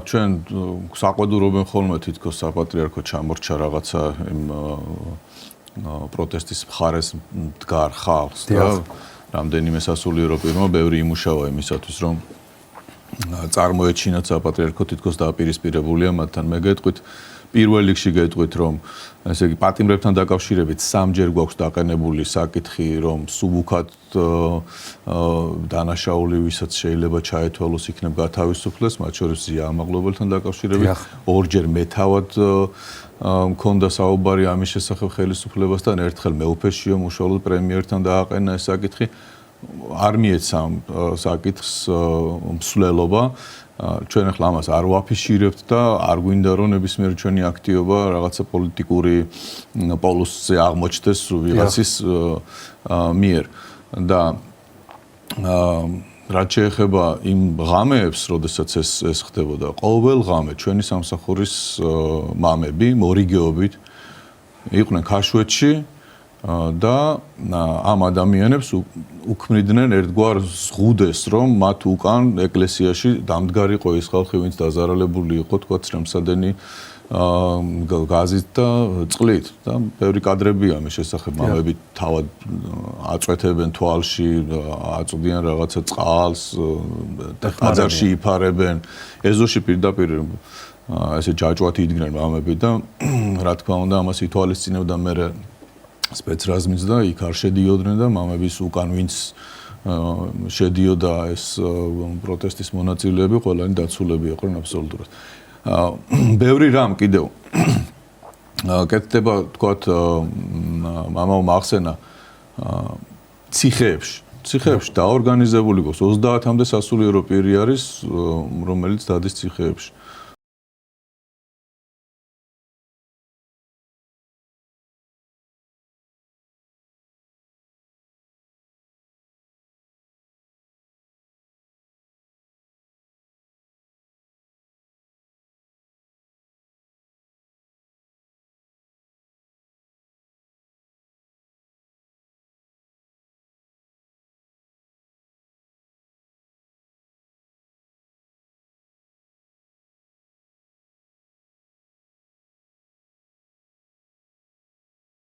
ჩვენ საყვედურობენ ხოლმე თითქოს საპატრიარქო ჩამორჩა რაღაცა იმ პროტესტის მხარეს მდგარ ხალხს და რამდენიმე სასულიერო პირმა ბევრი იმუშავა იმისათვის რომ წარმოეჩინათ საპატრიარქო თითქოს დააპირისპირებულია მათთან. მე გეტყვით პირველ რიგში გეტყვით რომ ესე იგი პატიმრებთან დაკავშირებით სამჯერ გვაქვს დაყენებული საკითხი რომ სუბუქად დანაშაული ვისაც შეიძლება ჩაეთვალოს იქნებ გათავისუფლდეს, მათ შორის ზია ამაღლობელთან დაკავშირებით ორჯერ მე თავად მქონდა საუბარი ამის შესახებ ხელისუფლებასთან, ერთხელ მეუფეშიო უშუალოდ პრემიერთან დააყენა ეს საკითხი. არ მიეცა საკითხს მსვლელობა. ჩვენ ახლა ამას არ ვაფიშირებთ და არ გვინდა რომ ნებისმიერი ჩვენი აქტივობა რაღაცა პოლიტიკური პოლუსზე აღმოჩნდეს ვიღაცის მიერ და რაც შეეხება იმ ღამეებს, როდესაც ეს ხდებოდა, ყოველ ღამე ჩვენი სამსახურის მამები მორიგეობით იყვნენ ქაშვეთში და ამ ადამიანებს უქმნიდნენ ერთგვარ ზღუდეს, რომ მათ უკან ეკლესიაში დამდგარიყო ის ხალხი, ვინც დაზარალებული იყო, თქვა შრემსადენი გაზით და წყლით და ბევრი კადრებია ამის შესახებ. მამები თავად აწვეთებენ თვალში, აწვდიან რაღაცა წყალს, ტაძარში იფარებენ, ეზოში პირდაპირ ესე ჯაჭვად იდგნენ მამები და რა თქმა უნდა ამას ითვალისწინებდა მე სპეცრაზმიც და იქ არ შედიოდნენ და მამების უკან ვინც შედიოდა ეს პროტესტის მონაწილეები, ყველანი დაცულები იყვნენ აბსოლუტურად. ბევრი რამ კიდევ კეთდება, თქვათ, მამამ ახსენა ციხეებში დაორგანიზებული გვაქვს 30-მდე სასულიერო პირი არის, რომელიც დადის ციხეებში.